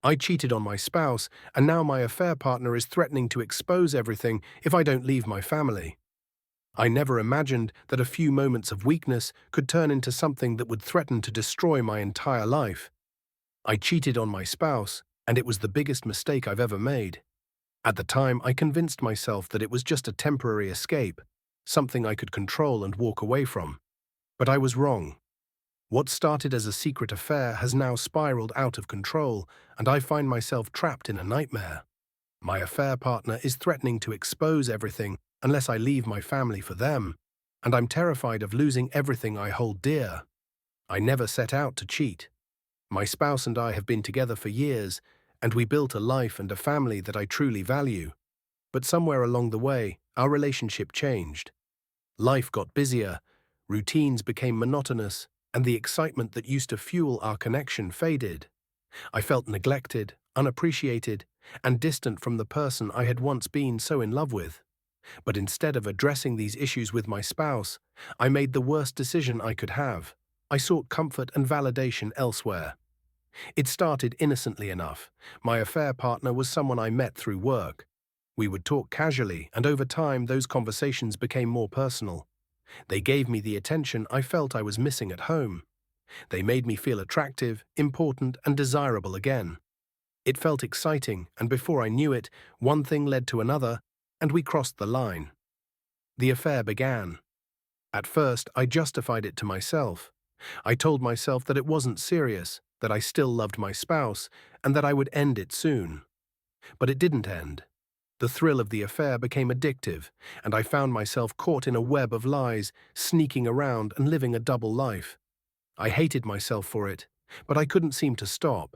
I cheated on my spouse, and now my affair partner is threatening to expose everything if I don't leave my family. I never imagined that a few moments of weakness could turn into something that would threaten to destroy my entire life. I cheated on my spouse, and it was the biggest mistake I've ever made. At the time, I convinced myself that it was just a temporary escape, something I could control and walk away from. But I was wrong. What started as a secret affair has now spiraled out of control, and I find myself trapped in a nightmare. My affair partner is threatening to expose everything unless I leave my family for them, and I'm terrified of losing everything I hold dear. I never set out to cheat. My spouse and I have been together for years, and we built a life and a family that I truly value. But somewhere along the way, our relationship changed. Life got busier, routines became monotonous, and the excitement that used to fuel our connection faded. I felt neglected, unappreciated, and distant from the person I had once been so in love with. But instead of addressing these issues with my spouse, I made the worst decision I could have. I sought comfort and validation elsewhere. It started innocently enough. My affair partner was someone I met through work. We would talk casually, and over time those conversations became more personal. They gave me the attention I felt I was missing at home. They made me feel attractive, important, and desirable again. It felt exciting, and before I knew it, one thing led to another, and we crossed the line. The affair began. At first, I justified it to myself. I told myself that it wasn't serious, that I still loved my spouse, and that I would end it soon. But it didn't end. The thrill of the affair became addictive, and I found myself caught in a web of lies, sneaking around and living a double life. I hated myself for it, but I couldn't seem to stop.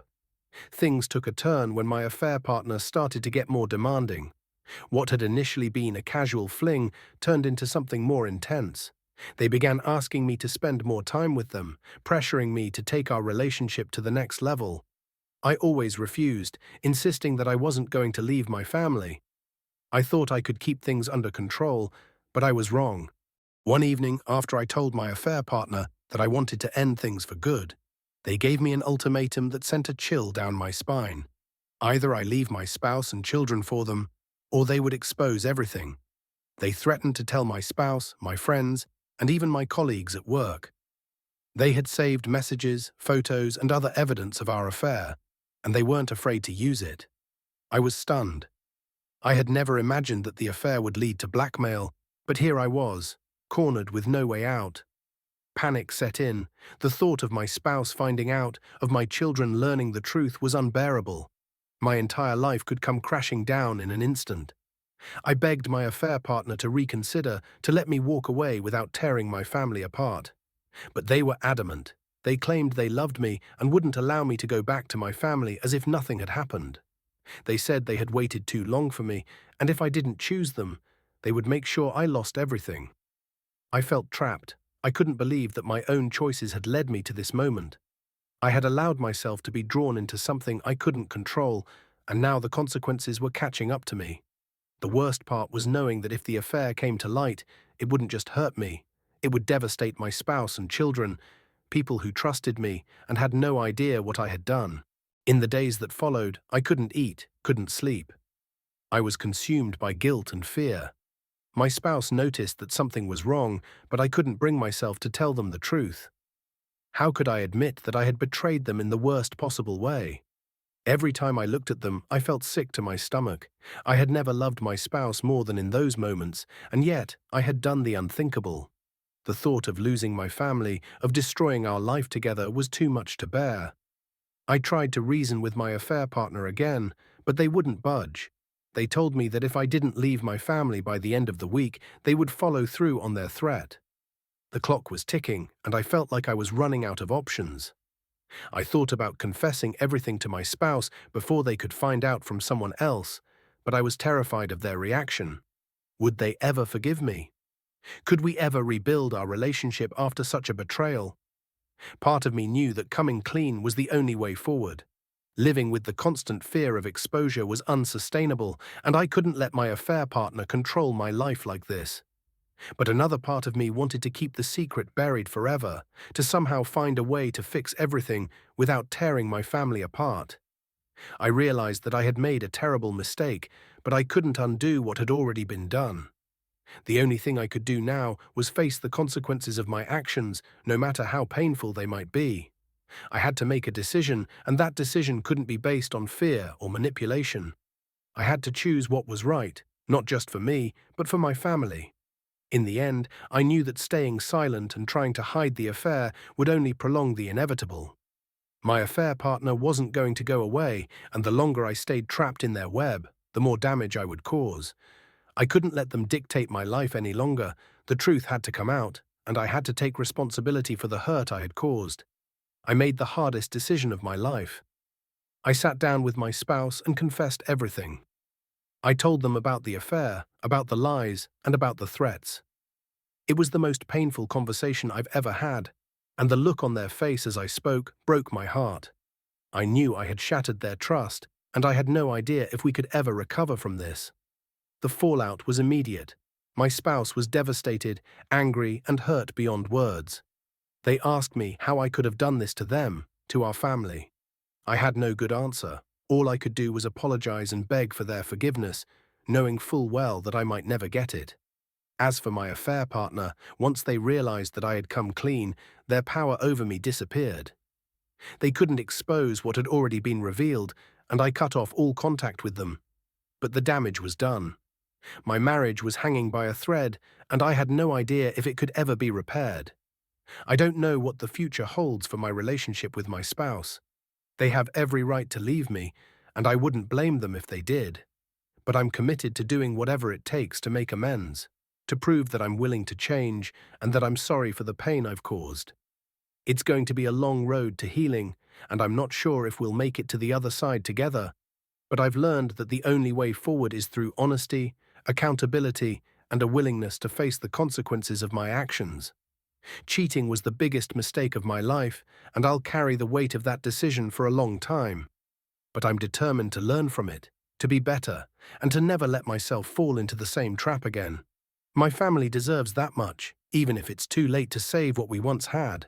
Things took a turn when my affair partner started to get more demanding. What had initially been a casual fling turned into something more intense. They began asking me to spend more time with them, pressuring me to take our relationship to the next level. I always refused, insisting that I wasn't going to leave my family. I thought I could keep things under control, but I was wrong. One evening, after I told my affair partner that I wanted to end things for good, they gave me an ultimatum that sent a chill down my spine. Either I leave my spouse and children for them, or they would expose everything. They threatened to tell my spouse, my friends, and even my colleagues at work. They had saved messages, photos, and other evidence of our affair, and they weren't afraid to use it. I was stunned. I had never imagined that the affair would lead to blackmail, but here I was, cornered with no way out. Panic set in. The thought of my spouse finding out, of my children learning the truth, was unbearable. My entire life could come crashing down in an instant. I begged my affair partner to reconsider, to let me walk away without tearing my family apart. But they were adamant. They claimed they loved me and wouldn't allow me to go back to my family as if nothing had happened. They said they had waited too long for me, and if I didn't choose them, they would make sure I lost everything. I felt trapped. I couldn't believe that my own choices had led me to this moment. I had allowed myself to be drawn into something I couldn't control, and now the consequences were catching up to me. The worst part was knowing that if the affair came to light, it wouldn't just hurt me. It would devastate my spouse and children, people who trusted me and had no idea what I had done. In the days that followed, I couldn't eat, couldn't sleep. I was consumed by guilt and fear. My spouse noticed that something was wrong, but I couldn't bring myself to tell them the truth. How could I admit that I had betrayed them in the worst possible way? Every time I looked at them, I felt sick to my stomach. I had never loved my spouse more than in those moments, and yet I had done the unthinkable. The thought of losing my family, of destroying our life together, was too much to bear. I tried to reason with my affair partner again, but they wouldn't budge. They told me that if I didn't leave my family by the end of the week, they would follow through on their threat. The clock was ticking, and I felt like I was running out of options. I thought about confessing everything to my spouse before they could find out from someone else, but I was terrified of their reaction. Would they ever forgive me? Could we ever rebuild our relationship after such a betrayal? Part of me knew that coming clean was the only way forward. Living with the constant fear of exposure was unsustainable, and I couldn't let my affair partner control my life like this. But another part of me wanted to keep the secret buried forever, to somehow find a way to fix everything without tearing my family apart. I realized that I had made a terrible mistake, but I couldn't undo what had already been done. The only thing I could do now was face the consequences of my actions, no matter how painful they might be. I had to make a decision, and that decision couldn't be based on fear or manipulation. I had to choose what was right, not just for me, but for my family. In the end, I knew that staying silent and trying to hide the affair would only prolong the inevitable. My affair partner wasn't going to go away, and the longer I stayed trapped in their web, the more damage I would cause. I couldn't let them dictate my life any longer. The truth had to come out, and I had to take responsibility for the hurt I had caused. I made the hardest decision of my life. I sat down with my spouse and confessed everything. I told them about the affair, about the lies, and about the threats. It was the most painful conversation I've ever had, and the look on their face as I spoke broke my heart. I knew I had shattered their trust, and I had no idea if we could ever recover from this. The fallout was immediate. My spouse was devastated, angry, and hurt beyond words. They asked me how I could have done this to them, to our family. I had no good answer. All I could do was apologize and beg for their forgiveness, knowing full well that I might never get it. As for my affair partner, once they realized that I had come clean, their power over me disappeared. They couldn't expose what had already been revealed, and I cut off all contact with them. But the damage was done. My marriage was hanging by a thread, and I had no idea if it could ever be repaired. I don't know what the future holds for my relationship with my spouse. They have every right to leave me, and I wouldn't blame them if they did. But I'm committed to doing whatever it takes to make amends, to prove that I'm willing to change and that I'm sorry for the pain I've caused. It's going to be a long road to healing, and I'm not sure if we'll make it to the other side together. But I've learned that the only way forward is through honesty, accountability, and a willingness to face the consequences of my actions. Cheating was the biggest mistake of my life, and I'll carry the weight of that decision for a long time. But I'm determined to learn from it, to be better, and to never let myself fall into the same trap again. My family deserves that much, even if it's too late to save what we once had.